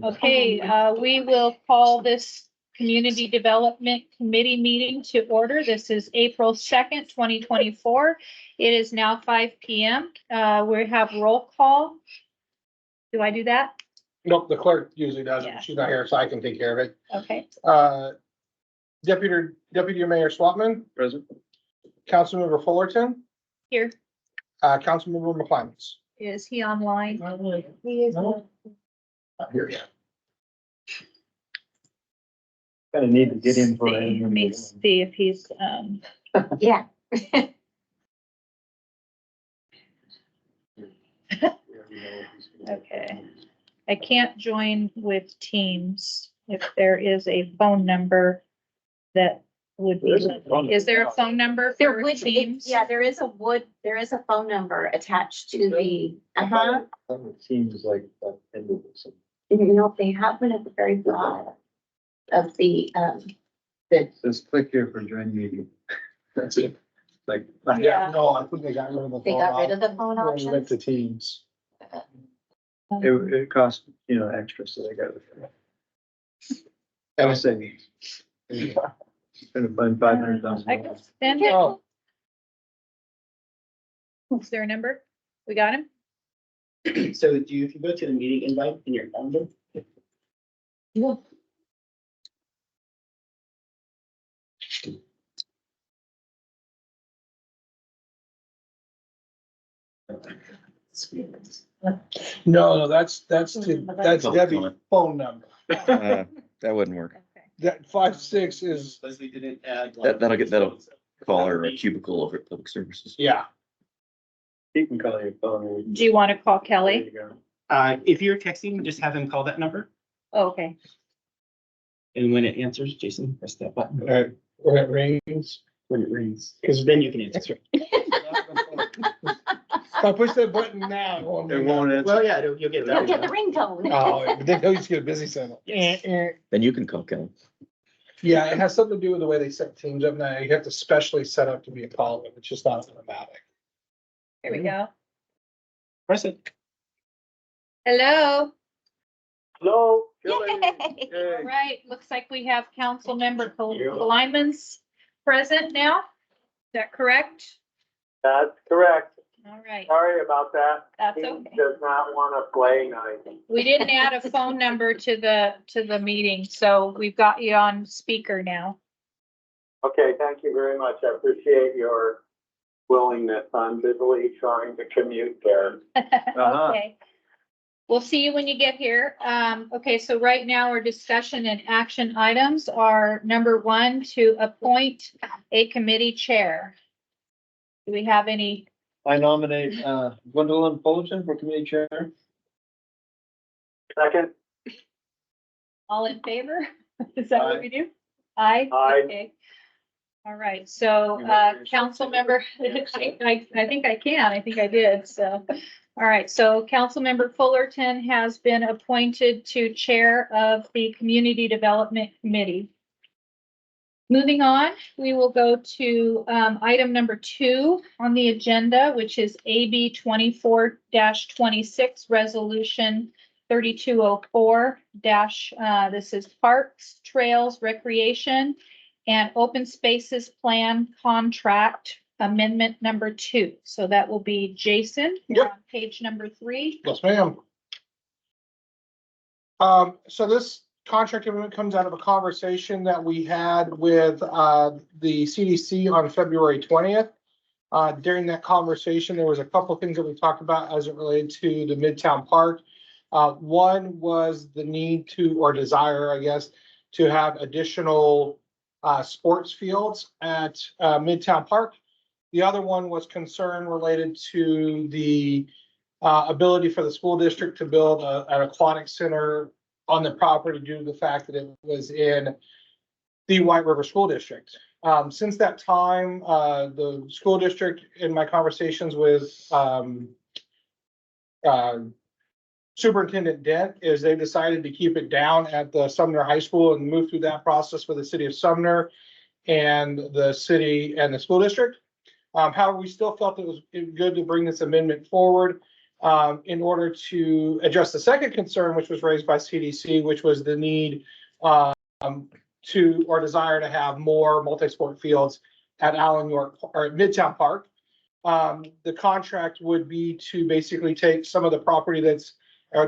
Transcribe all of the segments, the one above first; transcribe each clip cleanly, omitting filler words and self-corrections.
Okay, we will call this Community Development Committee meeting to order. This is April 2nd, 2024. It is now 5 p.m. We have roll call. Do I do that? Nope, the clerk usually does it. Yeah. She's not here, so I can take care of it. Okay. Deputy Mayor Swatman, Present. Councilmember Fullerton, Here. Councilmember McClimans. Is he online? He is. No. Not here yet. Kind of need to get in for Let it. me see if he's, Yeah. okay. I can't join with Teams if there is a phone number that would be, is there a phone number There for would, Teams? yeah, there is a phone number attached to the, It seems like that ended with some. you know, they have one at the very bottom of the, Says click here for join meeting. That's it. Like. Yeah. No, I think they got rid of the phone. they got rid of the phone When we went options. to Teams. It cost, extra, so they got it. And I'll say. Gonna find $500,000. I can send it. Oh, Is there a number? We got him? So if you go to the meeting invite in your calendar, no, that's Debbie's phone number. That wouldn't work. Okay. That 56 is, Leslie didn't add. That'll call her a cubicle over at Public Services. yeah. You can call your phone. Do you want to call There Kelly? you go. If you're texting, just have him call that number, Okay. and when it answers, Jason, press that button When it rings. when it rings, because then you can answer. If I push that button now, it won't. It won't answer. Well, yeah, you'll get You'll get the that. ringtone. Oh, then he'll just get a busy signal. Then you can call Kelly. Yeah, it has something to do with the way they set Teams up now. You have to specially set up to be a call. It's just not automatic. Here we go. Press it. Hello. Hello. Yay. All right. Looks like we have council member Lyman's present now. Is that correct? That's correct. All right. Sorry about that. That's He okay. does not want to play night. We didn't add a phone number to the meeting, so we've got you on speaker now. Okay, thank you very much. I appreciate your willingness. I'm busily trying to commute there. Okay. We'll see you when you get here. Okay, so right now our discussion and action items are number 1, to appoint a committee chair. Do we have any? I nominate Gwendolyn Fullerton for committee chair. Second, All in favor? Is that what we do? Aye? Aye. Okay. All right, so, council member, I think I can, I think I did, so. All right, so council member Fullerton has been appointed to chair of the Community Development Committee. Moving on, we will go to, item number 2 on the agenda, which is AB 24-26, resolution 3204 this is Parks, Trails, Recreation, and Open Spaces Plan Contract Amendment number 2. So that will be Jason. You're Yep. on page number 3. Yes, ma'am. So this contract amendment comes out of a conversation that we had with the CDC on February 20th. During that conversation, there was a couple of things that we talked about as it related to the Midtown Park. One was the need to, or desire, I guess, to have additional sports fields at Midtown Park. The other one was concern related to the ability for the school district to build an aquatic center on the property due to the fact that it was in the White River School District. Since that time, the school district, in my conversations with Superintendent Dent, is they decided to keep it down at the Sumner High School and move through that process with the city of Sumner and the city and the school district. However, we still felt it was good to bring this amendment forward. in order to address the second concern, which was raised by CDC, which was the need to or desire to have more multi-sport fields at Allen York or at Midtown Park. The contract would be to basically take some of the property that's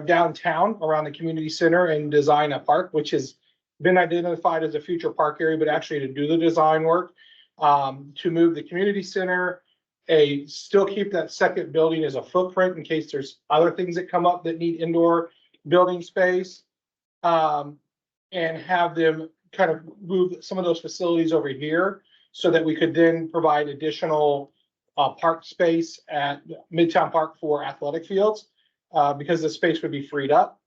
downtown around the community center and design a park, which has been identified as a future park area, but actually to do the design work, to move the community center, still keep that second building as a footprint in case there's other things that come up that need indoor building space, and have them kind of move some of those facilities over here so that we could then provide additional park space at Midtown Park for athletic fields, because the space would be freed up.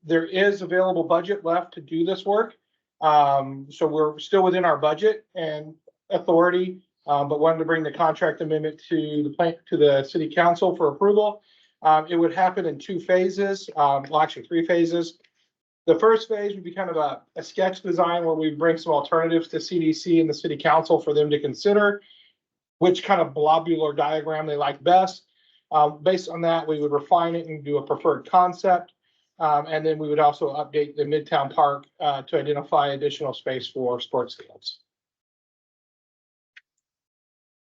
There is available budget left to do this work. So we're still within our budget and authority, but wanted to bring the contract amendment to the city council for approval. It would happen in 2 phases, well, actually 3 phases. The first phase would be kind of a sketch design where we bring some alternatives to CDC and the city council for them to consider which kind of blobular diagram they like best. Based on that, we would refine it and do a preferred concept. And then we would also update the Midtown Park to identify additional space for sports fields.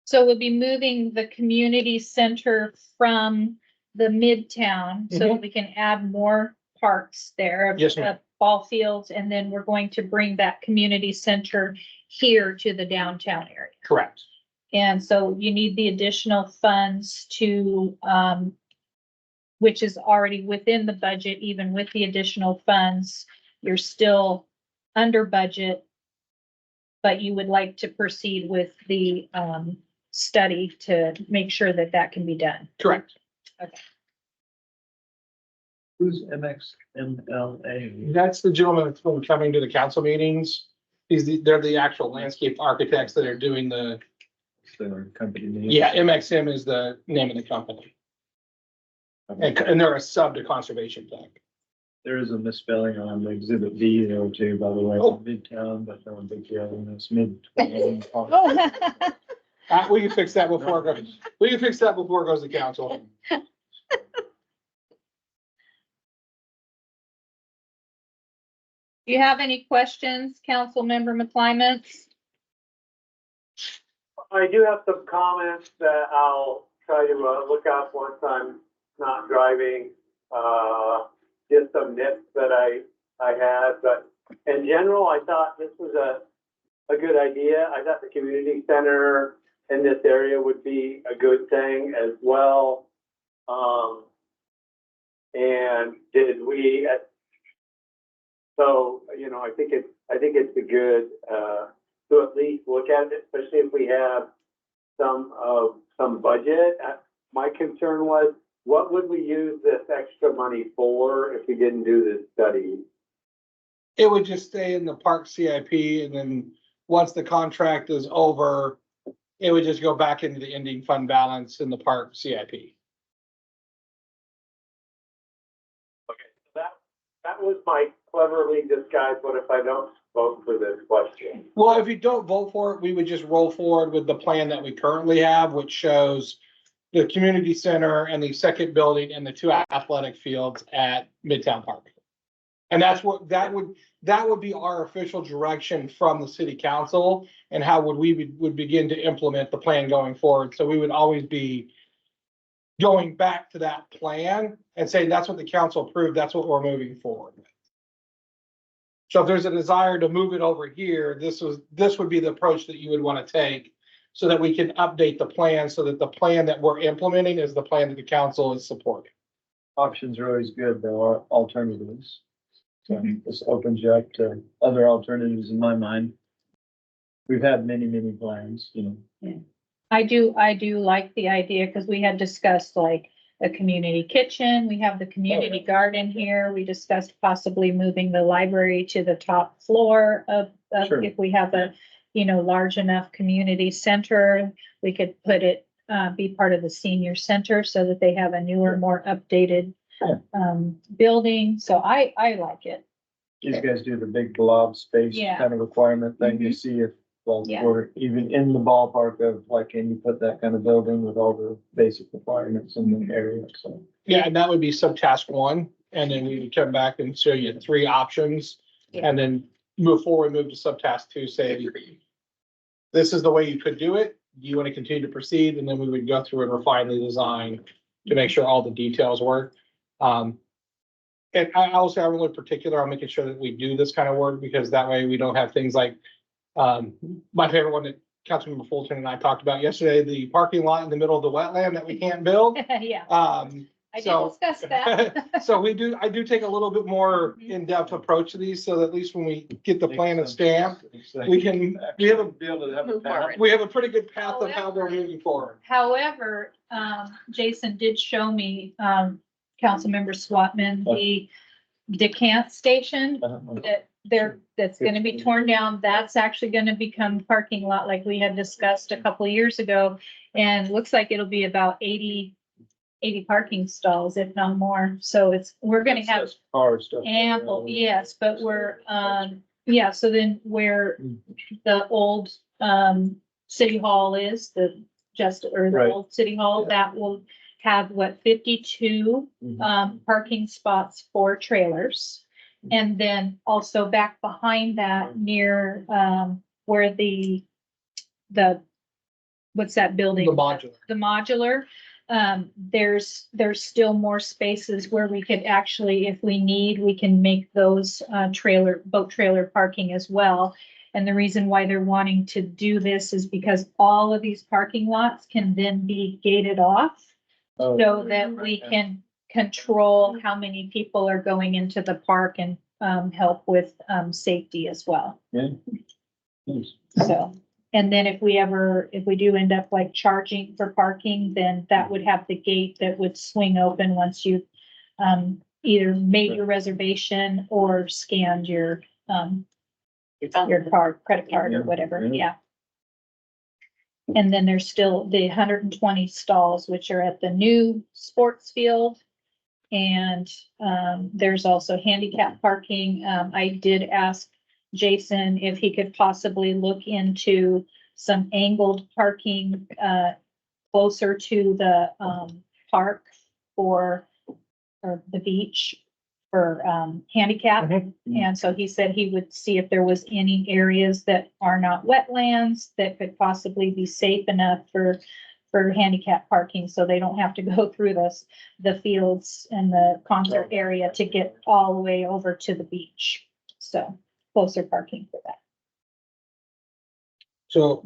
So we'll be moving the community center from the Midtown so that we can add more parks there. Yes, ma'am. Ball fields, and then we're going to bring that community center here to the downtown area. Correct. And so you need the additional funds to, which is already within the budget. Even with the additional funds, you're still under budget, but you would like to proceed with the study to make sure that that can be done. Correct. Who's MXMLA? That's the gentleman that's been coming to the council meetings. They're the actual landscape architects that are doing the, Their company name? yeah, MXM is the name of the company. And they're a sub to Conservation Tech. There is a misspelling on exhibit B there too, by the way, Oh. Midtown, but no big deal, and it's mid. Oh, We can fix that before it goes, we can fix that before it goes to council. Do you have any questions, Council Member McClymonds? I do have some comments that I'll try to look up once I'm not driving. Just some nits that I had, but in general, I thought this was a good idea. I thought the community center in this area would be a good thing as well. And did we, so, you know, I think it's a good, to at least look at it, especially if we have some budget. My concern was, what would we use this extra money for if we didn't do this study? It would just stay in the park CIP, and then once the contract is over, it would just go back into the ending fund balance in the park CIP. Okay, that was my cleverly disguised, what if I don't vote for this question? Well, if you don't vote for it, we would just roll forward with the plan that we currently have, which shows the community center and the second building and the 2 athletic fields at Midtown Park. And that's what, that would be our official direction from the city council, and how would begin to implement the plan going forward. So we would always be going back to that plan and saying, that's what the council approved, that's what we're moving forward with. So if there's a desire to move it over here, this would be the approach that you would want to take, so that we can update the plan, so that the plan that we're implementing is the plan that the council is supporting. Options are always good, there are alternatives. So this opens you up to other alternatives in my mind. We've had many plans, you know. I do like the idea, because we had discussed like a community kitchen, we have the community garden here, we discussed possibly moving the library to the top floor of Sure. if we have a, you know, large enough community center, we could put it, be part of the senior center so that they have a newer, more updated building. So I like it. These guys do the big blob space Yeah. kind of requirement thing. You see if Well, Yeah. we're even in the ballpark of like, can you put that kind of building with all the basic requirements in the area, so. Yeah, and that would be subtask one, and then we would come back and show you three options. Yeah. And then move forward, move to subtask two, say, this is the way you could do it. Do you want to continue to proceed? And then we would go through and refine the design to make sure all the details work. And I'll say I'm really particular on making sure that we do this kind of work, because that way we don't have things like, my favorite one that Councilmember Fulton and I talked about yesterday, the parking lot in the middle of the wetland that we can't build. Yeah, I did So- discuss that. So I do take a little bit more in-depth approach to these, so that at least when we get the plan and stamp, we have a, Be able to have a Move path. forward. we have a pretty good path of how we're moving forward. However, Jason did show me, Councilmember Swatman, the decant station that's gonna be torn down. That's actually gonna become parking lot like we had discussed a couple of years ago. And looks like it'll be about 80 parking stalls, if not more. So we're gonna have Car stuff. ample, yes, but we're, yeah, so then where the old, city hall is, the Right. old city hall, that will have 52, Mhm. parking spots for trailers. And then also back behind that near, where the, what's that building? The modular. The modular, there's still more spaces where we could actually, if we need, we can make those, boat trailer parking as well. And the reason why they're wanting to do this is because all of these parking lots can then be gated off, Oh, so that we can control how many people are going into the park and, help with, safety as well. yeah. Nice. So, and then if we do end up like charging for parking, then that would have the gate that would swing open once you either made your reservation or scanned your card, credit card or Yeah, whatever, yeah. yeah. And then there's still the 120 stalls, which are at the new sports field. And there's also handicap parking. I did ask Jason if he could possibly look into some angled parking closer to the park or the beach for handicap. And so he said he would see if there was any areas that are not wetlands that could possibly be safe enough for handicap parking, so they don't have to go through the fields and the concert area to get all the way over to the beach. So closer parking for that. So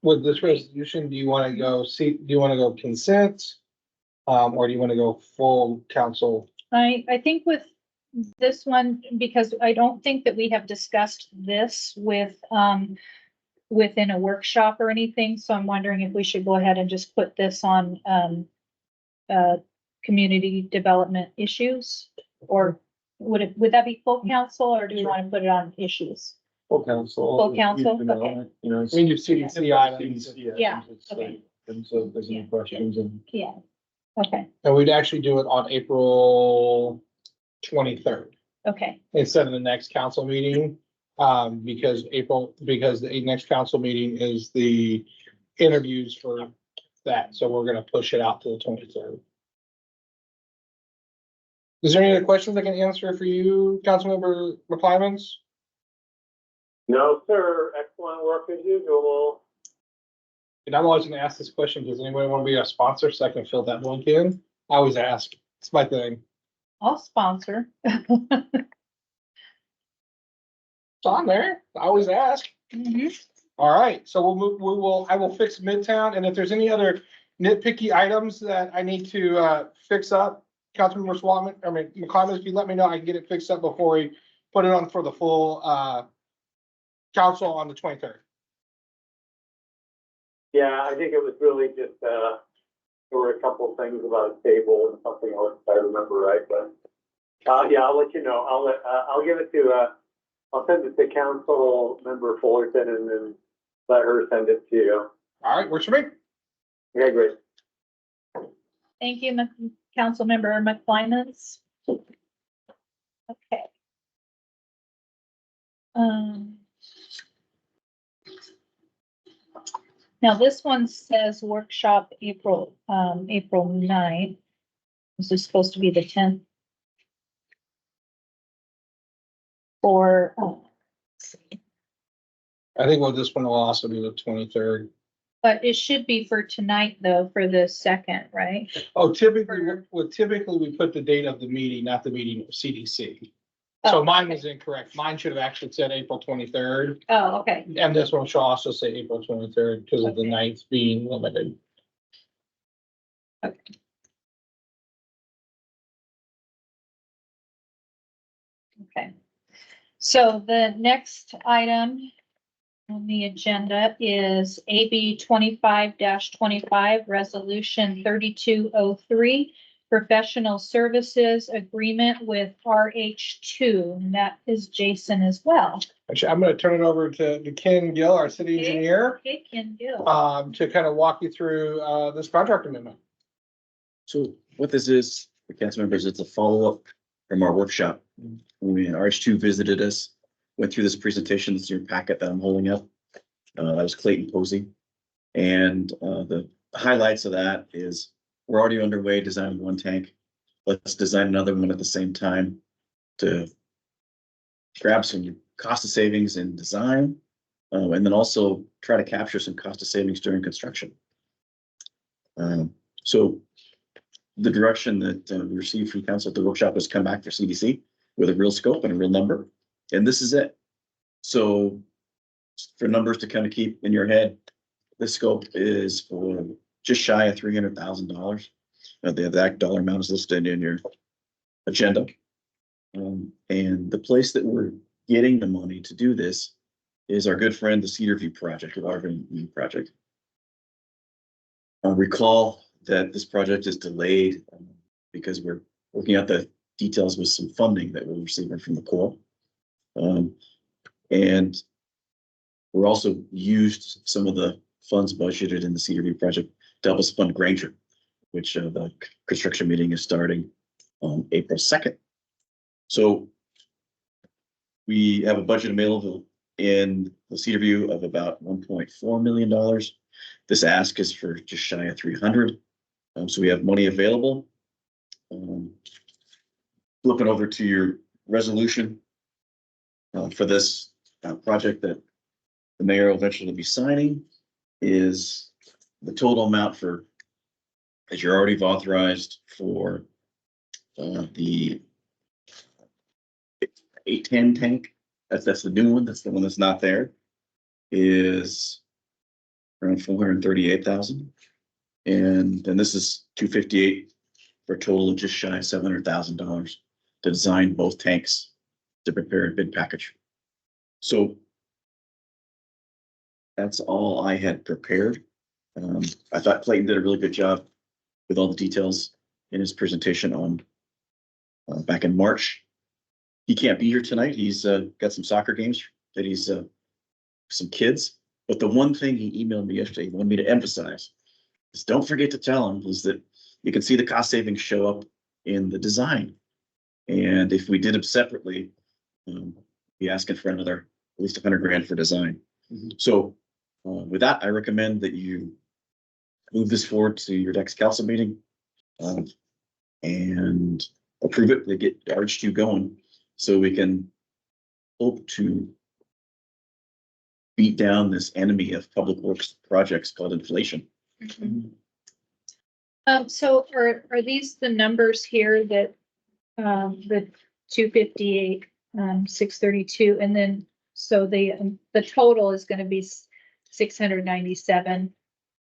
with this resolution, do you want to go consent? Or do you want to go full council? I think with this one, because I don't think that we have discussed this within a workshop or anything, so I'm wondering if we should go ahead and just put this on community development issues, or would that be full council, or do we want to put it on issues? Full council. Full council, youth development, You know. it's- We can do CDC items. CDC Yeah, It's okay. like, and so if there's any questions and. Yeah, okay, And we'd actually do it on April 23rd okay, instead of the next council meeting. Because the next council meeting is the interviews for that. So we're gonna push it out to the 23rd. Is there any other questions I can answer for you, Councilmember McClymans? No, sir. Excellent work as usual. And I'm always gonna ask this question, does anybody want to be a sponsor so I can fill that blank in? I always ask, it's my thing. I'll sponsor. It's on there, I always ask. Mhm. All right, so I will fix Midtown, and if there's any other nitpicky items that I need to fix up, Councilmember McClymans, if you let me know, I can get it fixed up before we put it on for the full council on the 23rd. Yeah, I think it was really just, there were a couple of things about a table and something else, if I remember right, but, yeah, I'll let you know. I'll give it to, I'll send it to council member Fullerton and then let her send it to you. All right, works for me. Okay, great. Thank you, Councilmember McClymans. Okay. Now, this one says workshop April 9th. This is supposed to be the 10th. Or, I think well, this one will also be the 23rd. but it should be for tonight though, for the second, right? Oh, typically we put the date of the meeting, not the meeting of CDC. So Oh, mine was incorrect. Mine should have actually said April 23rd. Oh, okay. And this one should also say April 23rd because of the Okay. 9th being limited. Okay. So the next item on the agenda is AB 25-25, Resolution 3203, Professional Services Agreement with RH2, and that is Jason as well. Actually, I'm gonna turn it over to Ken Gill, our city Okay. engineer, Okay, Ken Gill. to kind of walk you through, this contract amendment. So what this is, for council members, it's a follow-up from our workshop. When RH2 visited us, went through this presentation, this is your packet that I'm holding up. That was Clayton Posey. And the highlights of that is we're already underway designing one tank. Let's design another one at the same time to grab some cost of savings in design. And then also try to capture some cost of savings during construction. So the direction that we received from council at the workshop was come back for CDC with a real scope and a real number. And this is it. So for numbers to kind of keep in your head, the scope is for just shy of $300,000. The exact dollar amount is listed in your agenda. And the place that we're getting the money to do this is our good friend, the Cedar View project, the Water View project. Recall that this project is delayed because we're working out the details with some funding that we're receiving from the Corps. And we're also used some of the funds budgeted in the Cedar View project to help us fund Granger, which the construction meeting is starting on April 2nd. So we have a budget available in the Cedar View of about $1.4 million. This ask is for just shy of 300. So we have money available. Flipping over to your resolution for this project that the mayor will eventually be signing is the total amount for, as you're already authorized for the 810 tank. That's the new one. That's the one that's not there. Is around 438,000. And then this is 258 for a total of just shy of $700,000 to design both tanks to prepare a bid package. So that's all I had prepared. I thought Clayton did a really good job with all the details in his presentation on back in March. He can't be here tonight. He's got some soccer games that he's some kids. But the one thing he emailed me yesterday, he wanted me to emphasize is don't forget to tell him is that you can see the cost savings show up in the design. And if we did them separately, be asking for another at least 100 grand for design. So with that, I recommend that you move this forward to your next council meeting and approve it to get RH2 going so we can hope to beat down this enemy of public works projects called inflation. So are these the numbers here that, the 258, 632, and then, so the total is gonna be 697,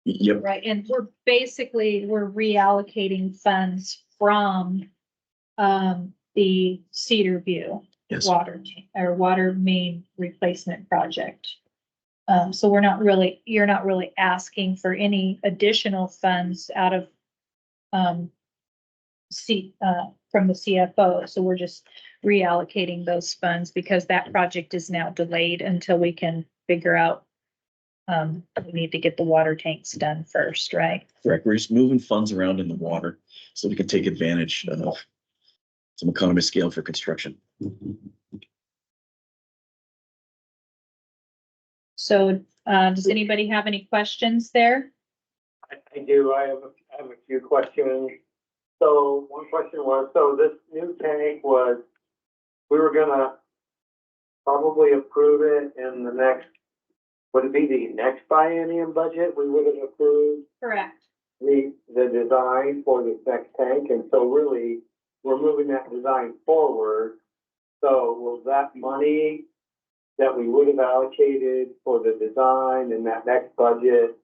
Yep. right? And we're reallocating funds from, the Cedar View Yes. water main replacement project. So you're not really asking for any additional funds out of, from the CFO. So we're just reallocating those funds because that project is now delayed until we can figure out, we need to get the water tanks done first, right? Correct. We're just moving funds around in the water so we can take advantage of some economy of scale for construction. So, does anybody have any questions there? I do, I have a few questions. So one question was, so this new tank was, we were gonna probably approve it in the next, would it be the next biennium budget? We would have approved Correct. the design for this next tank, and so really, we're moving that design forward. So will that money that we would have allocated for the design in that next budget,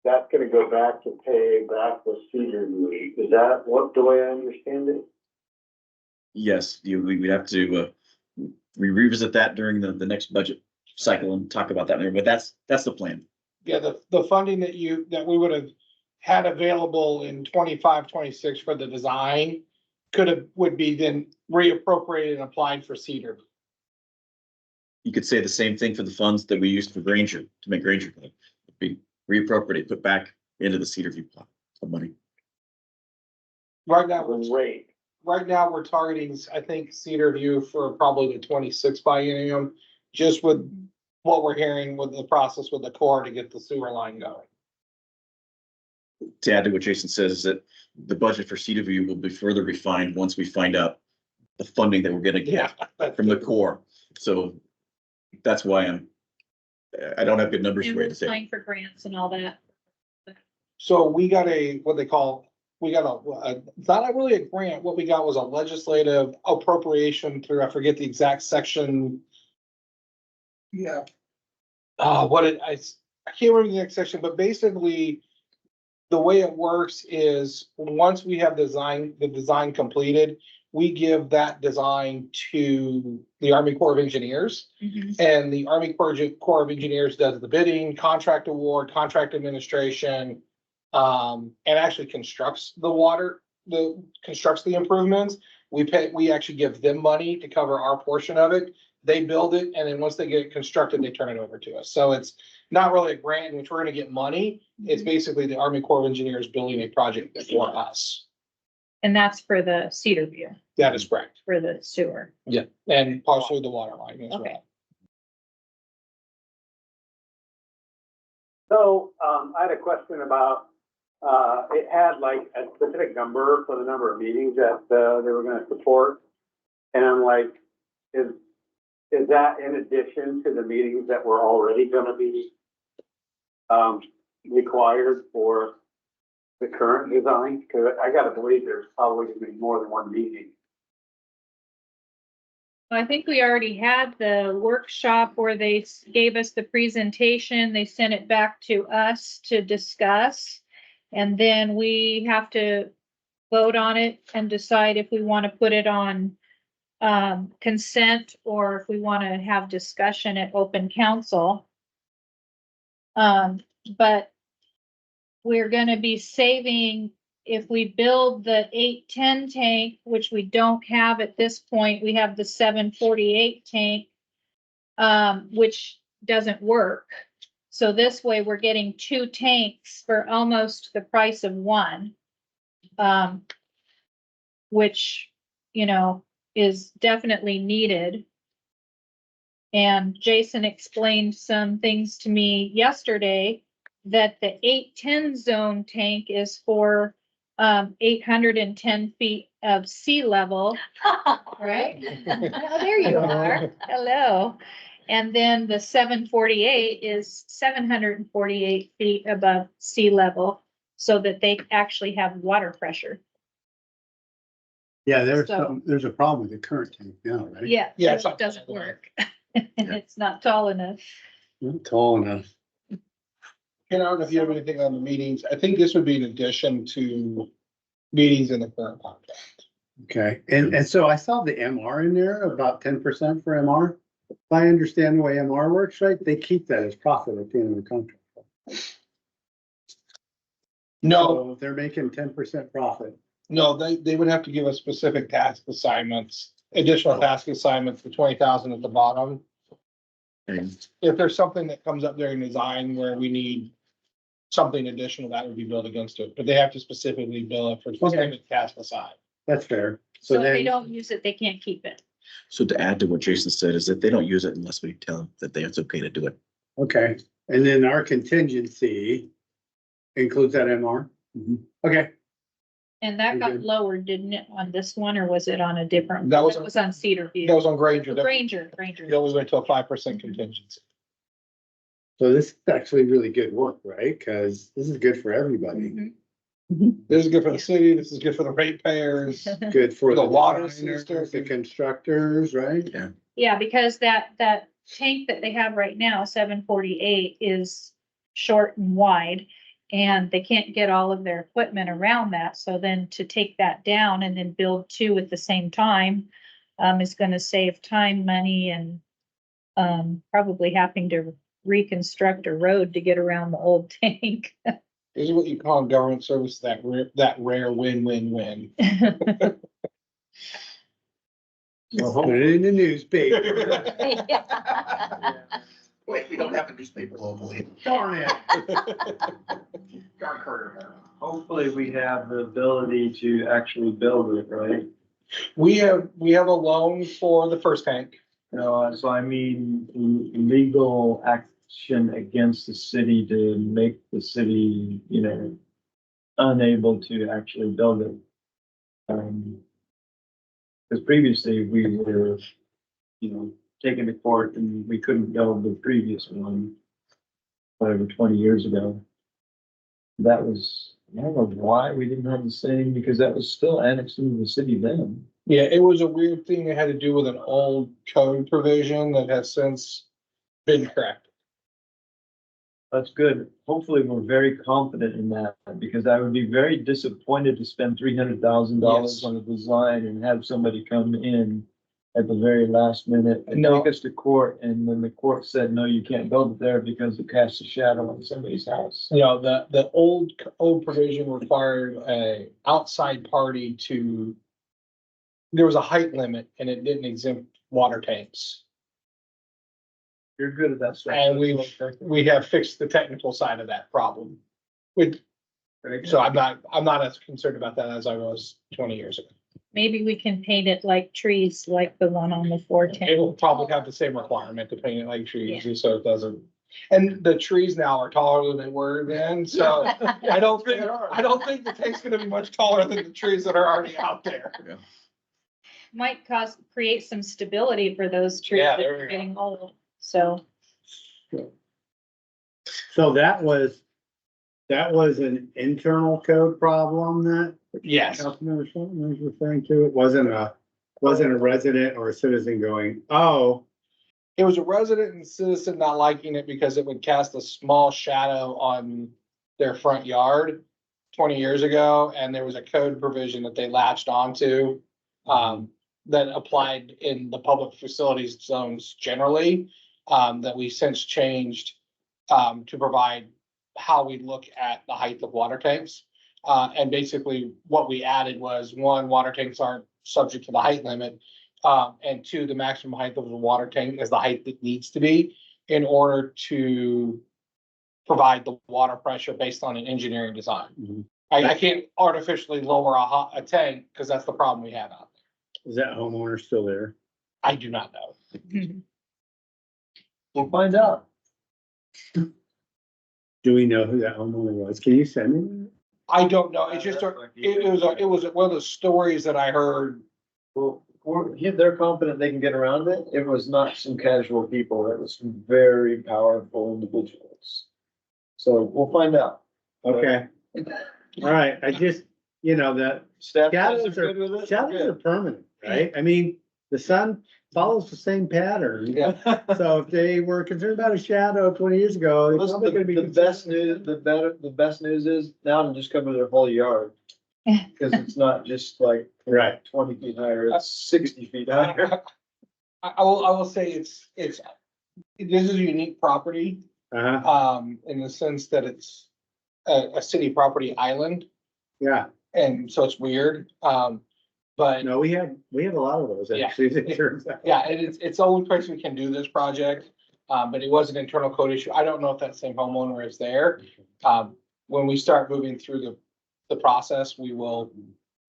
that's gonna go back to pay back the Cedar View? Is that what, the way I understand it? Yes, we would have to, revisit that during the next budget cycle and talk about that later, but that's the plan. Yeah, the funding that we would have had available in 25, 26 for the design would be then reappropriated and applied for Cedar. You could say the same thing for the funds that we used for Granger, to make Granger be reappropriated, put back into the Cedar View pot of money. Right now, Great. we're targeting, I think, Cedar View for probably the 26 biennium, just with what we're hearing with the process with the Corps to get the sewer line going. To add to what Jason says, is that the budget for Cedar View will be further refined once we find out the funding that we're gonna get from the Corps. So that's why I don't have good numbers And for you we're to say. applying for grants and all that. So we got it's not really a grant. What we got was a legislative appropriation through, I forget the exact section. Yeah. I can't remember the exact section, but basically the way it works is once we have the design completed, we give that design to the Army Corps of Engineers. And the Army Corps of Engineers does the bidding, contract award, contract administration, and actually constructs constructs the improvements. We actually give them money to cover our portion of it. They build it, and then once they get it constructed, they turn it over to us. So it's not really a grant in which we're gonna get money. It's basically the Army Corps of Engineers building a project for us. And that's for the Cedar View, That is correct. for the sewer. Yeah, and partially the water line as Okay. well. So, I had a question about, it had like a specific number for the number of meetings that, they were gonna support. And I'm like, is that in addition to the meetings that were already gonna be, required for the current design? Cause I gotta believe there's probably gonna be more than one meeting. I think we already had the workshop where they gave us the presentation. They sent it back to us to discuss. And then we have to vote on it and decide if we want to put it on consent or if we want to have discussion at open council. But we're going to be saving, if we build the 810 tank, which we don't have at this point, we have the 748 tank, which doesn't work. So this way we're getting 2 tanks for almost the price of 1, which, is definitely needed. And Jason explained some things to me yesterday that the 810 zone tank is for 810 feet of sea level, right? Oh, there you are. Hello. And then the 748 is 748 feet above sea level so that they actually have water pressure. Yeah, there's So- there's a problem with the current tank now, right? Yeah, Yeah, it doesn't work. It's not tall enough. Not tall enough. I don't know if you have anything on the meetings. I think this would be in addition to meetings in the current contract. Okay, and so I saw the MR in there, about 10% for MR. If I understand the way MR works, right, they keep that as profit at the end of the contract. No, So if they're making 10% profit. no, they would have to give us specific task assignments, additional task assignments for 20,000 at the bottom. And If there's something that comes up during design where we need something additional, that would be billed against it, but they have to specifically bill it for specific task assigned. That's fair. So So if they then, don't use it, they can't keep it. so to add to what Jason said is that they don't use it unless we tell them that it's okay to do it. Okay, and then our contingency includes that MR? Okay, And that got Okay. lowered, didn't it, on this one, or was it on a different? That was It was on Cedar View. That was on Granger. That Granger. was went to a 5% contingency. so this is actually really good work, right? Cause this is good for everybody. Mhm. This is good for the city. This is good for the ratepayers. Good for The the water designers, system. the constructors, right? Yeah, because that tank that they have right now, 748, is short and wide. And they can't get all of their equipment around that. So then to take that down and then build two at the same time is gonna save time, money, and probably having to reconstruct a road to get around the old tank. This is what you call in government service, that rare win-win-win. Put it in the newspaper. Wait, we don't have a newspaper locally. Darn it. Hopefully we have the ability to actually build it, right? We have a loan for the first tank. So I mean, legal action against the city to make the city, unable to actually build it. Because previously we were, taken to court and we couldn't build the previous one, whatever, 20 years ago. That was, I don't know why we didn't have the same, because that was still annexed into the city then. Yeah, it was a weird thing that had to do with an old code provision that has since been corrected. That's good. Hopefully, we're very confident in that, because I would be very disappointed to spend $300,000 Yes. on a design and have somebody come in at the very last minute and No. take us to court, and then the court said, no, you can't build it there because it casts a shadow on somebody's house. You know, the old provision required a outside party to, there was a height limit and it didn't exempt water tanks. You're good at that stuff. And we have fixed the technical side of that problem. So I'm not as concerned about that as I was 20 years ago. Maybe we can paint it like trees, like the one on the It 410. will probably have the same requirement to paint it like trees, just so it doesn't. And the trees now are taller than they were then, so I don't think the tank's gonna be much taller than the trees that are already out there. Might create some stability for those trees Yeah, that there are we go. getting old, so. So that was an internal code problem that Yes, Councilmember Shelton was referring to. It wasn't a resident or a citizen going, oh, it was a resident and citizen not liking it because it would cast a small shadow on their front yard 20 years ago, and there was a code provision that they latched onto that applied in the public facilities zones generally, that we since changed to provide how we look at the height of water tanks. And basically what we added was, one, water tanks aren't subject to the height limit. And two, the maximum height of the water tank is the height that needs to be in order to provide the water pressure based on an engineering design. Mhm. I can't artificially lower a tank because that's the problem we have out there. is that homeowner still there? I do not know. We'll find out. Do we know who that homeowner was? Can you send me? I don't know. It's just, it was one of the stories that I heard. Well, they're confident they can get around it. It was not some casual people. It was some very powerful individuals. So we'll find out. Okay. All right, I just, that Staff guys shadows are good with it? shadows Good. are permanent, right? I mean, the sun follows the same pattern. Yeah. So if they were concerned about a shadow 20 years ago, they're Listen, probably gonna be. the best news, the best news is now to just cover their whole yard. Cause it's not just like Right. 20 feet higher, it's 60 feet higher. I will say this is a unique property, Uh-huh, in the sense that it's a city property island, yeah. and so it's weird. But No, we have a lot of those Yeah. actually, as it turns out. yeah, it's the only place we can do this project. But it was an internal code issue. I don't know if that same homeowner is there. When we start moving through the process, we will,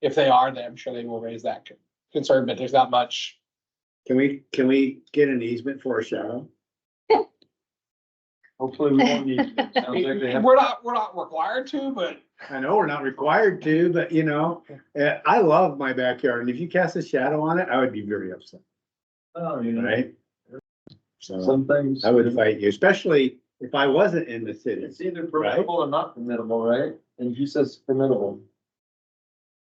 if they are, then I'm sure they will raise that concern, but there's not much. Can we get an easement for a shadow? Hopefully we won't need to. Sounds like they have. We're not required to, but I know we're not required to, but you know, I love my backyard, and if you cast a shadow on it, I would be very upset, Oh, you know, right? So some things. I would fight you, especially if I wasn't in the city. It's either formidable or not formidable, right? And he says formidable.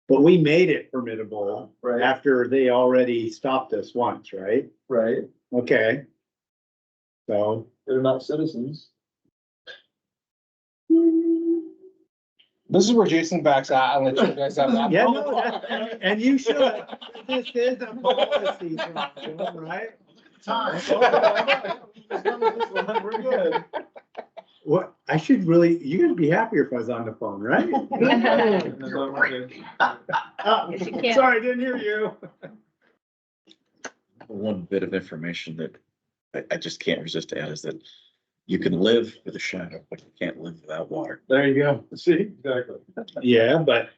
But we made it formidable Right. after they already stopped us once, right? Right, Okay. So, they're not citizens. this is where Jason backs out. I'll let you guys have that. yeah, no, and you should. This is a policy problem, right? We're good. What, I should really, you're gonna be happier if I was on the phone, right? Yes, you can. Sorry, I didn't hear you. One bit of information that I just can't resist to add is that you can live with a shadow, but you can't live without water. There you go. See, exactly. Yeah, but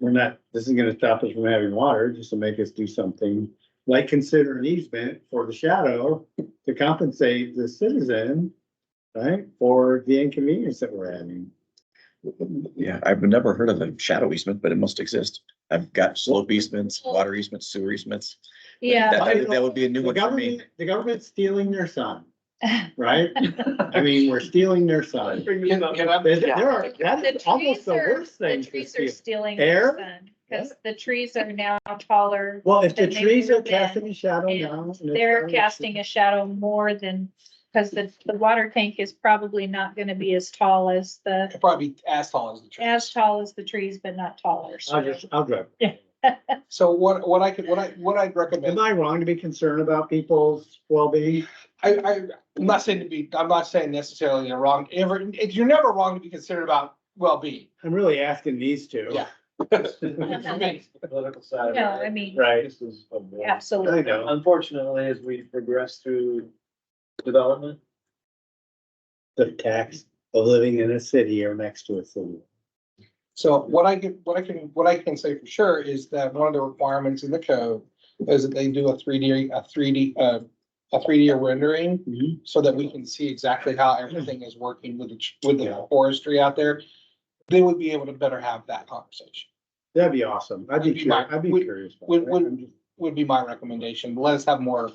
we're not, this isn't gonna stop us from having water, just to make us do something like consider an easement for the shadow to compensate the citizen, right, for the inconvenience that we're having. Yeah, I've never heard of a shadow easement, but it must exist. I've got slope easements, water easements, sewer easements. Yeah, That would be a new one for me. The government's stealing their sun, right? I mean, we're stealing their sun. Can I- There are, the that's almost the worst the thing to trees are steal. stealing Air? the sun, because the trees are now taller. Well, if the than they trees are would've been, casting a shadow and now. They're casting a shadow more than, because the water tank is probably not gonna be as tall as It'd probably be as tall as the tree. as tall as the trees, but not taller, so. I'll drive. So what I'd recommend. Am I wrong to be concerned about people's well-being? I'm not saying necessarily you're wrong. You're never wrong to be considered about well-being. I'm really asking these two. Yeah. For me, the political side. No, I mean, Right. This is a bit- I absolutely. know. Unfortunately, as we progress through development, The tax of living in a city or next to a city. So what I can say for sure is that one of the requirements in the code is that they do a 3D rendering so that we can see exactly how everything is working with the forestry out there. They would be able to better have that conversation, That'd be awesome. I'd be curious. about that. would be my recommendation. Let us have more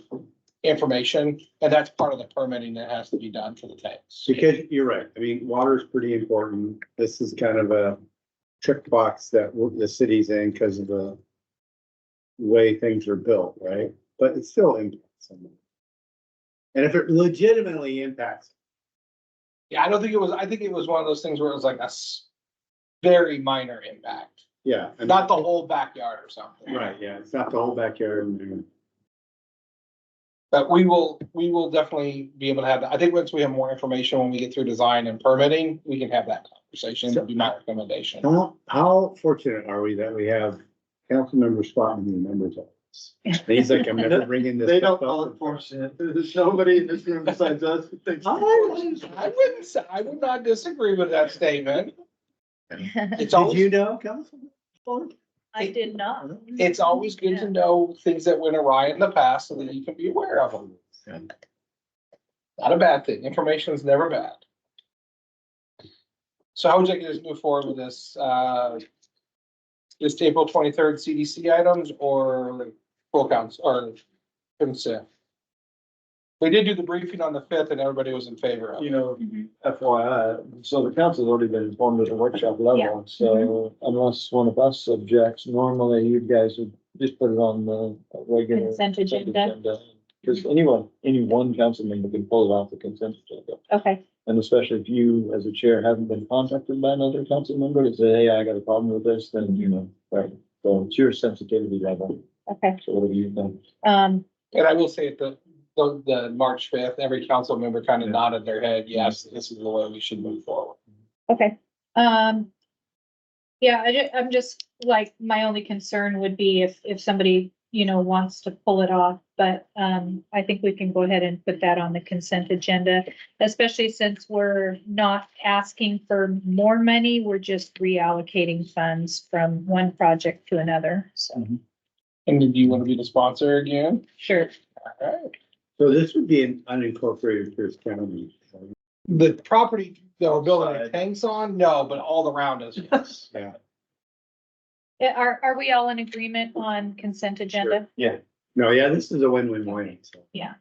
information, and that's part of the permitting that has to be done for the tanks. Because you're right. I mean, water is pretty important. This is kind of a trick box that the city's in because of the way things are built, right? But it still impacts them. And if it legitimately impacts, Yeah, I think it was one of those things where it was like very minor impact, yeah. I mean, not the whole backyard or something. Right, yeah. It's not the whole backyard. But we will definitely be able to have that. I think once we have more information, when we get through design and permitting, we can have that conversation. Would be my recommendation. How fortunate are we that we have council member Scott and the members of this? He's like, I'm never bringing this. they don't stuff call up. it fortunate. There's nobody in this room besides us who thinks. I would not disagree with that statement. It's Did always, you know, Councilman? I did not. it's always good to know things that went awry in the past so that you can be aware of them. Not a bad thing. Information is never bad. So how would you like to just move forward with this, this April 23rd CDC items or full council or consent? We did do the briefing on the 5th and everybody was in favor of You it. know, Mhm. FYI, so the council's already been informed at the workshop Yeah. level, so unless one of us objects, normally you guys would just put it on the regular. Consent agenda. Because any one council member can pull it off the consent agenda. Okay, And especially if you, as a chair, haven't been contacted by another council member to say, hey, I got a problem with this, then, you know, right? So it's your sensitivity level, okay. so whatever you think. And I will say at the March 5th, every council member kind of nodded their head, yes, this is the way we should move forward. Okay, yeah, I'm just like, my only concern would be if somebody, wants to pull it off, but, I think we can go ahead and put that on the consent agenda, especially since we're not asking for more money, we're just reallocating funds from one project to another, so, And did you want to be the sponsor again? sure. All right. So this would be an unincorporated Pierce County. The property that we're building the tanks on, no, but all around us, yes. Yeah. Yeah, are we all in agreement on consent agenda? Yeah. No, yeah, this is a win-win-win. So Yeah.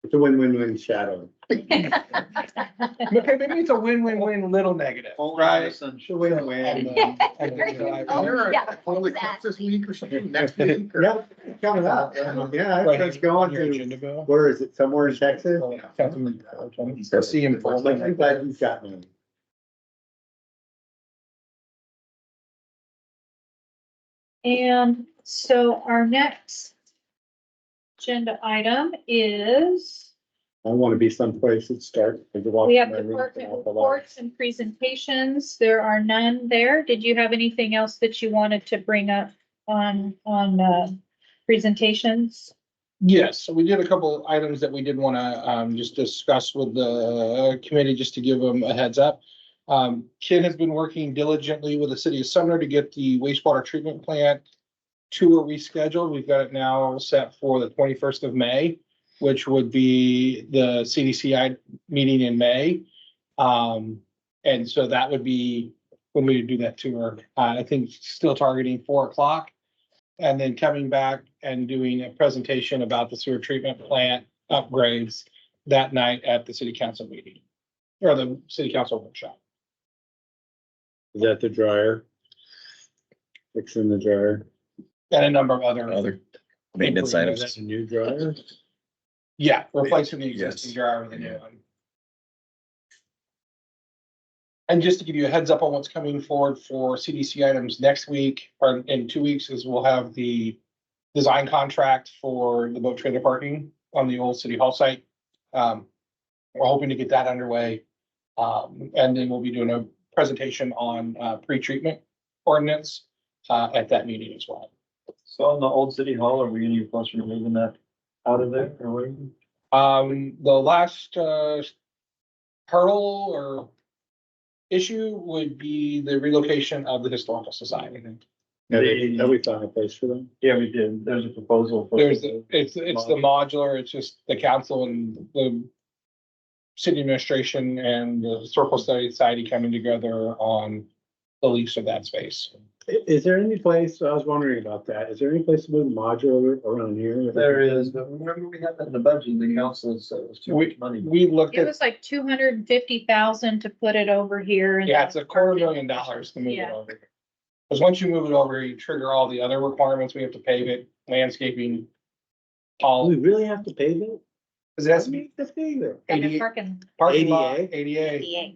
it's a win-win-win shadow. Okay, maybe it's a win-win-win, little negative, right? It's a win-win. Oh, yeah. Only That. this week or something, next week. or- Yeah, coming up. Yeah, it's going Your to, agenda, Bill? where is it? Somewhere in Texas? See him for. I'm glad you've got me. And so our next agenda item is, I want to be someplace that starts. we have department reports and presentations. There are none there. Did you have anything else that you wanted to bring up on presentations? Yes, so we did a couple items that we did want to just discuss with the committee, just to give them a heads up. Ken has been working diligently with the city of Sumner to get the wastewater treatment plant tour rescheduled. We've got it now set for the 21st of May, which would be the CDCI meeting in May. And so that would be when we do that tour. I think still targeting 4:00. And then coming back and doing a presentation about the sewer treatment plant upgrades that night at the city council meeting, or the city council workshop. Is that the dryer? Fixing the dryer. And a number of other. Maintenance Is items. that a new dryer? Yeah, replacing the existing Yes. dryer with a new one. And just to give you a heads up on what's coming forward for CDC items next week, or in 2 weeks, is we'll have the design contract for the boat trailer parking on the old city hall site. We're hoping to get that underway. And then we'll be doing a presentation on pre-treatment ordinance at that meeting as well. So on the old city hall, are we gonna be closer to moving that out of there or what? The last hurdle or issue would be the relocation of the historical society. Have we found a place for them? Yeah, we did. There's a proposal. For It's the modular, it's just the council and the city administration and the historical study society coming together on the lease of that space. Is there any place, I was wondering about that, is there any place to move modular around here? There is, but remember we had that in the budget, the council said it was too much money. We looked It at, was like 250,000 to put it over here. and yeah, it's $250,000 to move it Yeah. over. Because once you move it over, you trigger all the other requirements. We have to pave it, landscaping. All, We really have to pave it? because it has to be To pave it. And 88 parking. parking lot, ADA? ADA.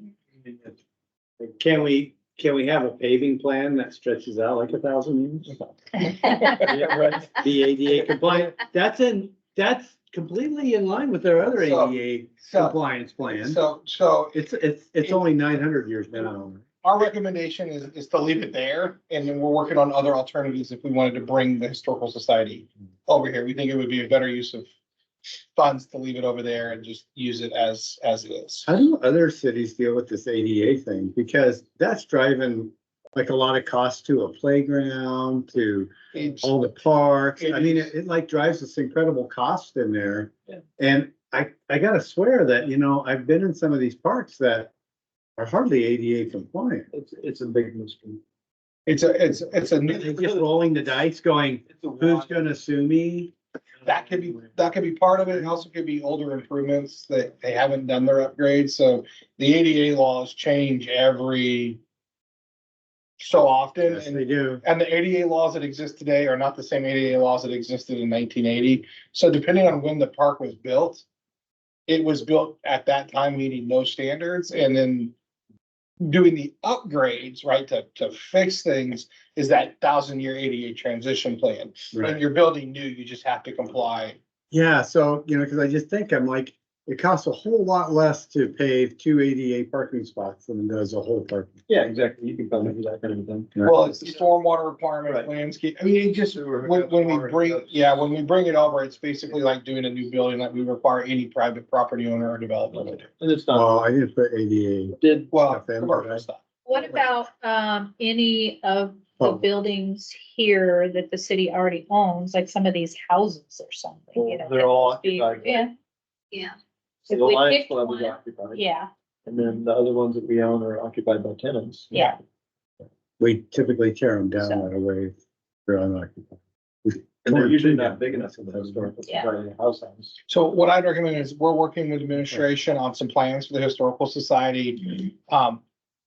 Can we have a paving plan that stretches out like 1,000 years? Yeah, right. Be ADA compliant, that's completely in line with our other So- ADA So, compliance plan. so It's only 900 years down. our recommendation is to leave it there, and then we're working on other alternatives if we wanted to bring the historical society over here. We think it would be a better use of funds to leave it over there and just use it as it is. How do other cities deal with this ADA thing? Because that's driving like a lot of cost to a playground, to It's, all the parks. It I mean, is. it like drives this incredible cost in there. Yeah. And I gotta swear that, I've been in some of these parks that are hardly ADA compliant. It's a big mystery. it's a They're just rolling the dice going, who's gonna sue me? that could be part of it. It also could be older improvements that they haven't done their upgrades. So the ADA laws change every so often. Yes, they do. And the ADA laws that exist today are not the same ADA laws that existed in 1980. So depending on when the park was built, it was built at that time meeting no standards, and then doing the upgrades, right, to fix things is that 1,000-year ADA transition plan. When Right. you're building new, you just have to comply. Yeah, so, because I just think, I'm like, it costs a whole lot less to pave 2 ADA parking spots than it does a whole parking. Yeah, exactly. You can probably do that kind of thing. Well, it's the stormwater requirement, Right. landscape. I mean, it just, when we bring it over, it's basically like doing a new building that we require any private property owner or developer to do. And it's Well, not, I didn't put ADA. did, Well, Okay, commercial right. stuff. What about, any of the Oh. buildings here that the city already owns, like some of these houses or something, they're all occupied. Yeah, Yeah. So If the we Lions picked Club is one, occupied. yeah, And then the other ones that we own are occupied by tenants. yeah. We typically tear them down So- right away. They're unoccupied. And they're usually not big enough for the historical Yeah. society house. So what I'd recommend is we're working with administration on some plans for the Historical Society.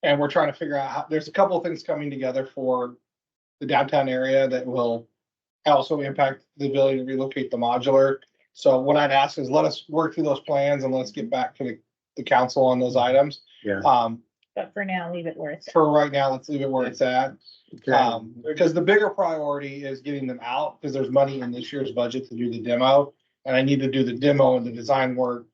And we're trying to figure out how, there's a couple of things coming together for the downtown area that will also impact the ability to relocate the modular. So what I'd ask is let us work through those plans and let's get back to the council on those items. Yeah. But for now, leave it where it's at. For right now, let's leave it where it's at. Okay. Because the bigger priority is getting them out, because there's money in this year's budget to do the demo. And I need to do the demo and the design work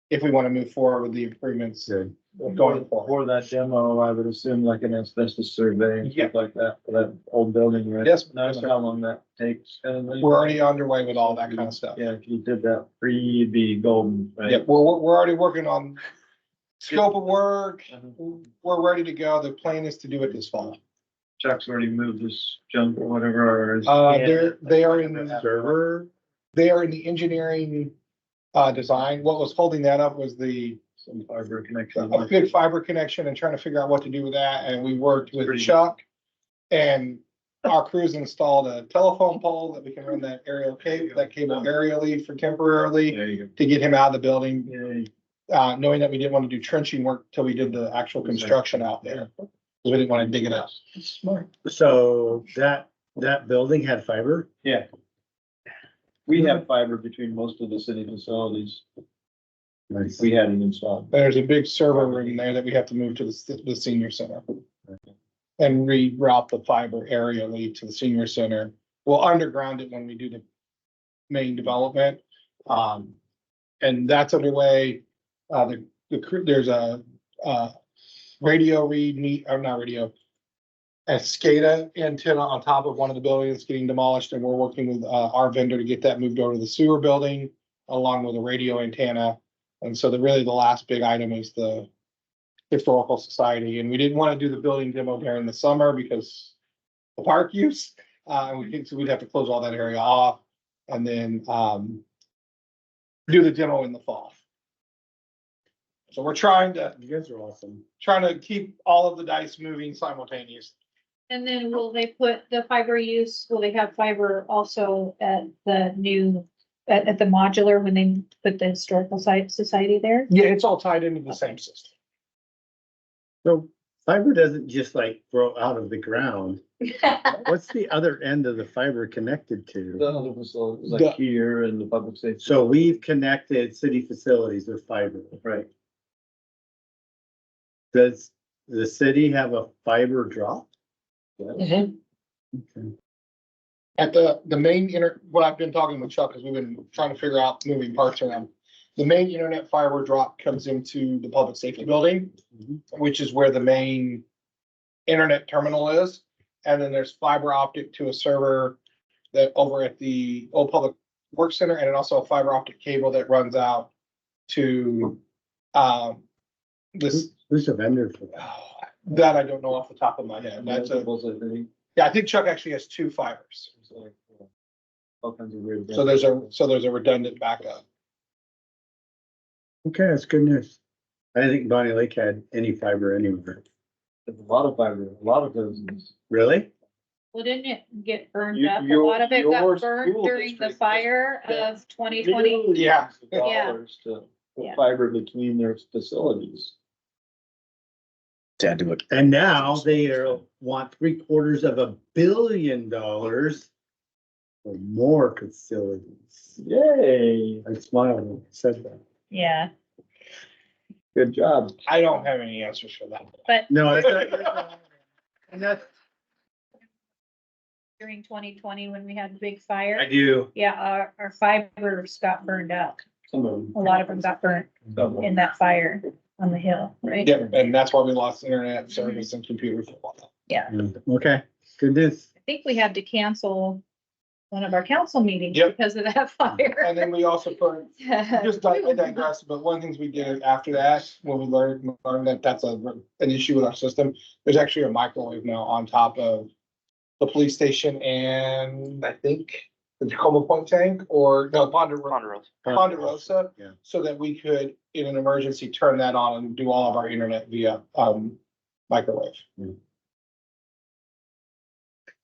if we want to move forward with the improvements Good. going forward. For that demo, I would assume like an asbestos survey and stuff like that, for that old building, right? Yes, I yes, don't sir. know how long that takes. We're already underway with all that kind of stuff. Yeah, if you did that pre, you'd be golden, right? Yeah, we're already working on scope of work. We're ready to go. The plan is to do it this fall. Chuck's already moved his junk or whatever, or his. They are in the Server, they are in the engineering design. What was holding that up was Some fiber connection. a big fiber connection and trying to figure out what to do with that. And we worked with Pretty- Chuck and our crews installed a telephone pole that we can run that cable aerially for temporarily There you to get him out of the building, go. Yeah, knowing that we didn't want to do trenching work till we did the actual construction out there. We didn't want to dig it up. smart. so that building had fiber? Yeah. We have fiber between most of the city facilities. Nice. We hadn't installed. There's a big server room there that we have to move to the senior center. And reroute the fiber aerially to the senior center. We'll underground it when we do the main development. And that's underway. There's a radio read, or not radio, a SCADA antenna on top of one of the buildings getting demolished, and we're working with our vendor to get that moved over to the sewer building along with a radio antenna. And so the last big item is the Historical Society, and we didn't want to do the building demo during the summer because the park use. And we think so we'd have to close all that area off and then do the demo in the fall. So we're trying to You guys are awesome. keep all of the dice moving simultaneously. And then will they put the fiber use, will they have fiber also at the new, at the modular when they put the historical society there? Yeah, it's all tied into the same system. So fiber doesn't just like grow out of the ground. What's the other end of the fiber connected to? The other facilities, The- like here and the public safety. So we've connected city facilities with fiber. Right. Does the city have a fiber drop? Yes. Okay. At the main what I've been talking with Chuck is we've been trying to figure out moving parts around. The main internet fiber drop comes into the public safety building, which is where the main internet terminal is. And then there's fiber optic to a server that over at the old public works center, and then also a fiber optic cable that runs out to this, Who's the vendor for that? that I don't know off the top of my head. That's a, yeah, I think Chuck actually has two fibers. All kinds of weird. So there's a redundant backup. Okay, that's good news. I didn't think Bonney Lake had any fiber anywhere. There's a lot of fiber, a lot of business. Really? Well, didn't it get burned You- up? A your- lot of it got your burned school during the district fire of 2020. Millions Yeah. of dollars to put Yeah. fiber between their facilities. To add to it. And now they want $750 million for more facilities. Yay, I smiled when I said that. Yeah, good job. I don't have any answers for that. but No, and that's, during 2020, when we had the big I fire, do. yeah, our fibers got burned up. Some of them. A lot of them got burnt Some of them. in that fire on the hill, right? Yeah, and that's why we lost internet service and computers. Okay, good news. I think we had to cancel one of our council meetings Yep. because of that fire. And then we also put, just I digress, but one of the things we did after that, when we learned that that's an issue with our system, there's actually a microwave now on top of the police station and I think the Tacoma Point tank or no, Ponderosa, Ponderosa. Yeah. so that we could, in an emergency, turn that on and do all of our internet via, microwave.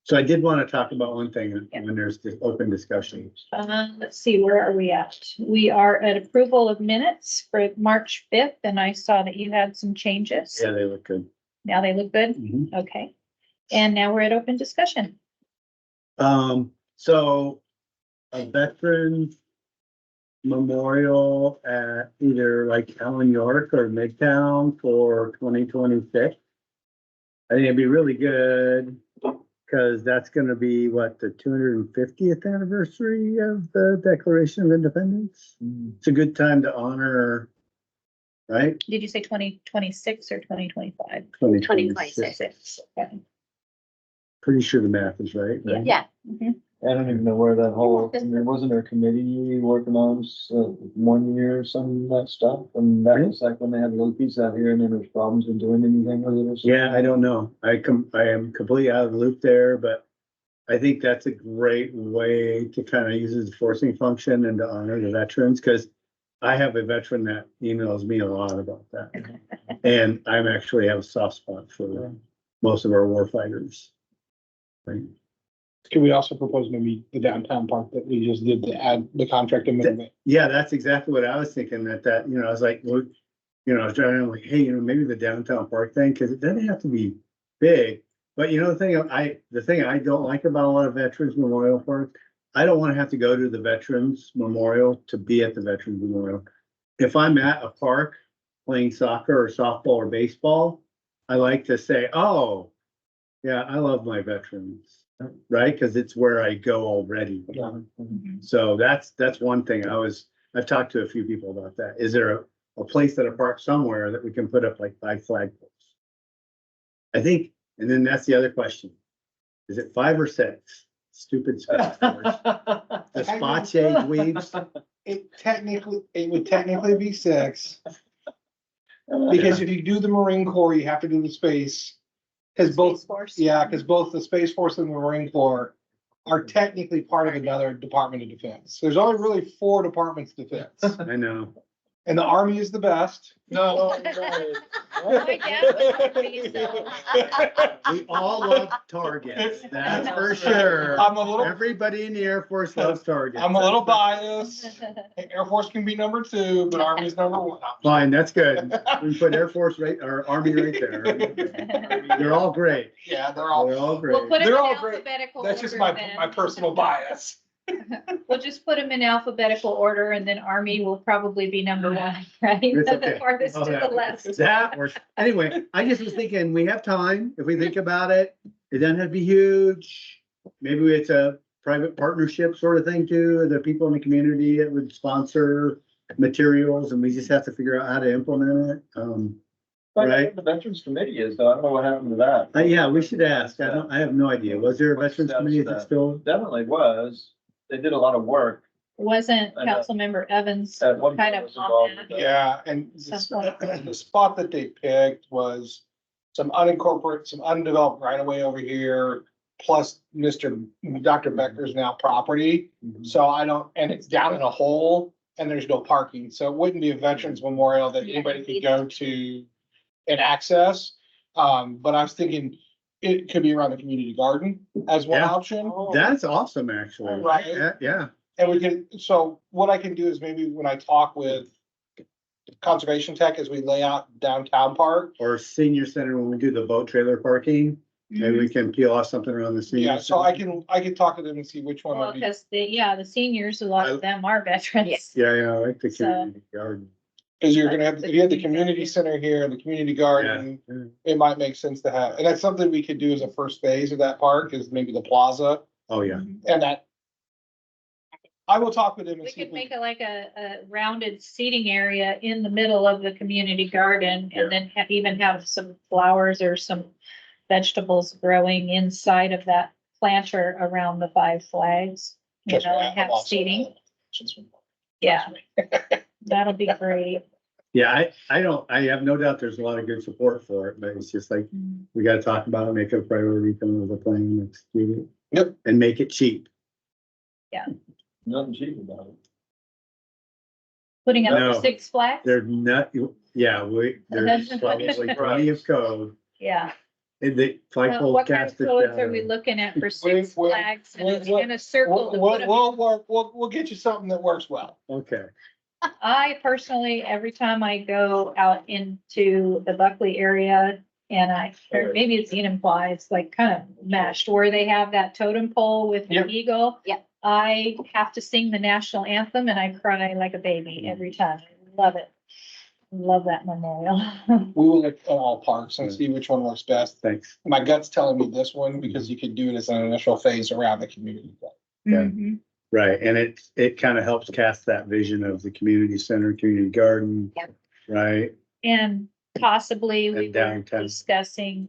So I did want to talk about one thing when there's this open discussion. Let's see, where are we at? We are at approval of minutes for March 5th, and I saw that you had some changes. Yeah, they look good. Now they look good? Mhm. Okay. And now we're at open discussion. So a veteran memorial at either like Allen York or Midtown for 2026. I think it'd be really good, because that's gonna be what, the 250th anniversary of the Declaration of Independence? It's a good time to honor, right? Did you say 2026 or 2025? 2026. Okay. Pretty sure the math is right. right? Yeah. Mhm. I don't even know where that whole, I mean, wasn't there a committee working on 1 year or some of that stuff? And that was like when they had a little piece out here and then there's problems with doing anything with it or something. Yeah, I don't know. I am completely out of the loop there, but I think that's a great way to kind of use it as a forcing function and to honor the veterans, because I have a veteran that emails me a lot about that. And I'm actually have a soft spot for most of our war fighters. Right. Can we also propose maybe the downtown park that we just did to add the contract amendment? Yeah, that's exactly what I was thinking, that, I was like, well, I was trying to like, hey, maybe the downtown park thing, because it doesn't have to be big. But the thing I don't like about a lot of Veterans Memorial Park, I don't want to have to go to the Veterans Memorial to be at the Veterans Memorial. If I'm at a park playing soccer or softball or baseball, I like to say, oh, yeah, I love my veterans, right? Because it's where I go already. So that's one thing I've talked to a few people about that. Is there a place at a park somewhere that we can put up like 5 flagpoles? I think, and then that's the other question. Is it 5 or 6? Stupid stuff. The spot shade weaves. It would technically be 6. Because if you do the Marine Corps, you have to do the space. Because both, Space Force. because both the Space Force and the Marine Corps are technically part of another Department of Defense. There's only really 4 departments of defense, I know. and the Army is the best. My dad was Army, so. We all love targets, that's for sure. Everybody in the Air Force loves targets. I'm a little biased. Air Force can be number 2, but Army's number 1. Fine, that's good. We put Air Force right, or Army right there. They're all great. Yeah, they're all We'll great. put them in They're all great. alphabetical That's just order my then. personal bias. We'll just put them in alphabetical order and then Army will probably be number 1, right? It's The okay. farthest to the left. That works. Anyway, I just was thinking, we have time, if we think about it, it doesn't have to be huge. Maybe it's a private partnership sort of thing too, the people in the community that would sponsor materials, and we just have to figure out how to implement it. Right. The Veterans Committee is, though. I don't know what happened to that. Yeah, we should ask. I have no idea. Was there a What's Veterans the status Committee of that that? still? Definitely was. They did a lot of work. Wasn't I know. Councilmember Evans At one kind point of was on involved that? with that. Yeah, and the spot that they picked was some unincorporated, some undeveloped right of way over here, plus Dr. Becker's now property. So and it's down in a hole and there's no parking. So it wouldn't be a Veterans Memorial that anybody could go to and access. But I was thinking it could be around the community garden as one Yeah. option. That's awesome, actually. Right. Yeah. And we can, so what I can do is maybe when I talk with Conservation Tech as we lay out downtown park. Or senior center when we do the boat trailer parking, maybe we can peel off something around the senior. Yeah, so I center. can talk to them and see which one Well, would be. because the seniors, a lot of them are veterans. Yeah, I like the So- community garden. Cause you're gonna have, if you have the community center here and the community garden, Yeah. it might make sense to have, and that's something we could do as a first phase of that park is maybe the plaza Oh, yeah. and that. I will talk with them and We see. if could make it like a rounded seating area in the middle of the community garden Yeah. and then even have some flowers or some vegetables growing inside of that planter around the 5 flags. You know, and have seating. Yeah. That'll be great. Yeah, I have no doubt there's a lot of good support for it, but it's just like, we gotta talk about it, make it a priority, come up with a plan, and execute it. Yep. And make it cheap. Nothing cheap about it. Putting up No. for Six Flags? They're not, yeah, there's probably plenty of code. Yeah. And they, flagpoles What kind of cast a codes are we shadow. looking at for Six Flags and a circle to put 'em in? We'll get you something that works well. Okay, I personally, every time I go out into the Buckley area and or maybe it's Enumclaw, it's like kind of meshed where they have that totem pole with the Yep. eagle. Yeah. I have to sing the national anthem and I cry like a baby every time. Love it. Love that memorial. We will look at all parks and see which one works best. thanks. My gut's telling me this one because you could do it as an initial phase around the community. Yeah. Mhm. Right, and it kind of helps cast that vision of the community center, community garden. Yep. Right, And possibly we And were downtown. discussing,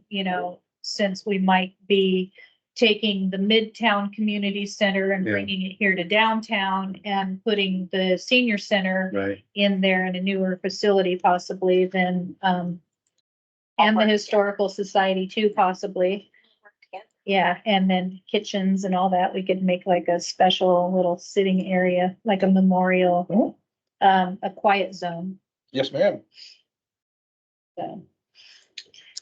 since we might be taking the Midtown Community Center and Yeah. bringing it here to downtown and putting the senior center right, in there in a newer facility possibly then, and the historical society too, possibly. Yeah, and then kitchens and all that. We could make like a special little sitting area, like a memorial, a quiet zone. Yes, ma'am. So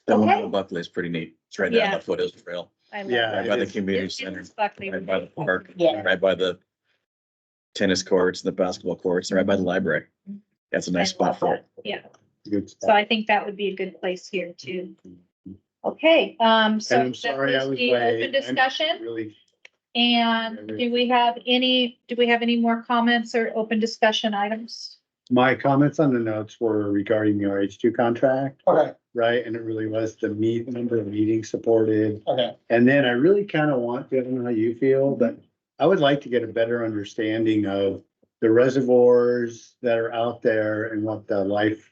That one Okay. on Buckley is pretty neat. It's right there on Yeah. the foothills trail, I love Yeah, that. right by the it is. community It center, is Buckley. right by the park, Yeah. right by the tennis courts, the basketball courts, and right by the library. That's a nice I love spot for it. that. Yeah, good so stuff. I think that would be a good place here too. Okay, so And I'm that sorry I was was the late. open discussion. Really, And do we have any more comments or open discussion items? my comments on the notes were regarding the RH2 contract, Okay, right, and it really was the number of meetings supported. okay. And then I really kind of want, I don't know how you feel, but I would like to get a better understanding of the reservoirs that are out there and what the life.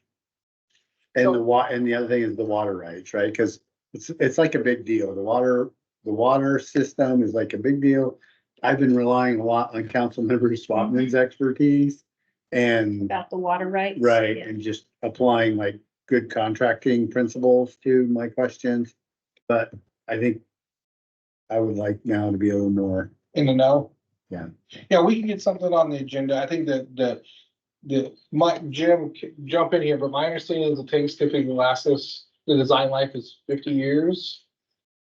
And and the other thing is the water rights, right? Cause it's like a big deal. The water system is like a big deal. I've been relying a lot on Councilmember Swapman's expertise and, About the water rights? right, Yeah. and just applying like good contracting principles to my questions. But I think I would like now to be a little more, In the know? Yeah. Yeah, we can get something on the agenda. I think that Jim, jump in here, but my understanding is the tanks typically last us, the design life is 50 years.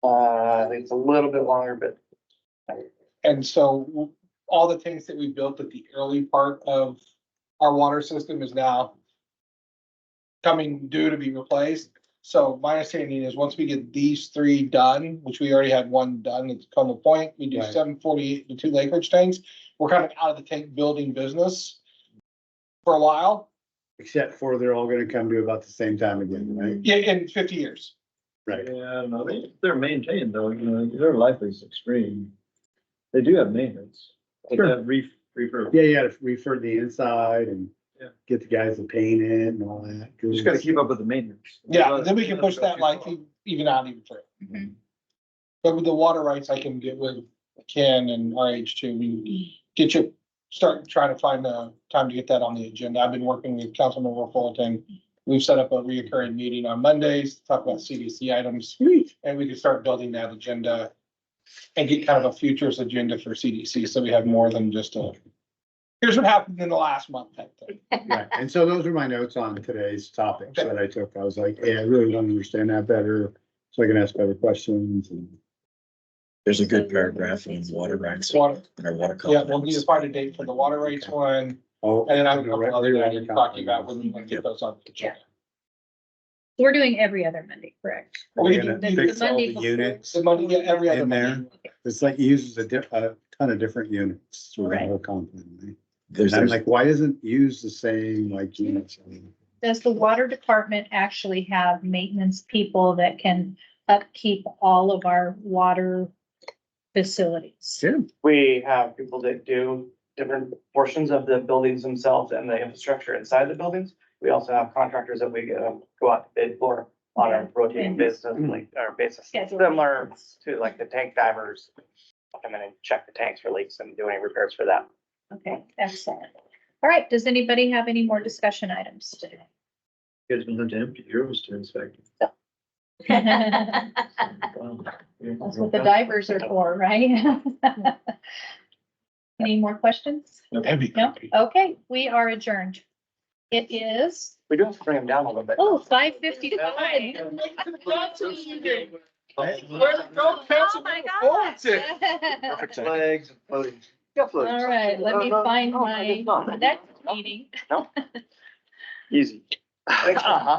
I think it's a little bit longer, but And so all the tanks that we built at the early part of our water system is now coming due to be replaced. So my understanding is once we get these three done, which we already had one done at Como Point, we do Right. 748, the 2 Lake Ridge tanks. We're kind of out of the tank building business for a while. except for they're all gonna come to about the same time again, right? Yeah, in 50 years. Right. Yeah, no, they're maintained though, their life is extreme. They do have maintenance. But Sure. that refurb. Yeah, you gotta refurb the inside and Yeah. get the guys to paint it and all that. You just gotta keep up with the maintenance. Yeah, then we can push that like even out even further. Mhm. But with the water rights, I can get with Ken and RH2, we get you, start trying to find a time to get that on the agenda. I've been working with Councilmember Fullerton. We've set up a reoccurring meeting on Mondays, to talk about CDC items, Sweet. and we can start building that agenda and get kind of a futures agenda for CDC, so we have more than just here's what happened in the last month type thing. Right, and so those are my notes on today's topics that I took. I was like, hey, I really want to understand that better, so I can ask better questions and. There's a good paragraph in water rights Water, in our water. yeah, we'll need to find a date for the water rights one, Oh, and then I have a couple other that I need to talk to you about when we want to get those on the agenda. We're doing every other Monday, correct? We We're can gonna do fix all Monday the before. units the money, yeah, every other in there. Monday. It's like it uses a ton of different units through the Right. whole compound. Right? There's, And I'm like, why isn't used the same like units? Does the water department actually have maintenance people that can upkeep all of our water facilities? Yeah, we have people that do different portions of the buildings themselves and the infrastructure inside the buildings. We also have contractors that we go out to bid for on a rotating basis, like, or basis, Schedule. similar to like the tank divers. Come in and check the tanks for leaks and do any repairs for that. Okay, excellent. All right, does anybody have any more discussion items today? You guys been to empty euros to inspect. That's Wow. what the divers are for, right? Any more questions? That'd be No? creepy. Okay, we are adjourned. It is, We do have to bring them down a little bit. oh, 5:55. Oh, my God. Perfect legs and floating. All right, let me find my next meeting. Easy. Uh-huh.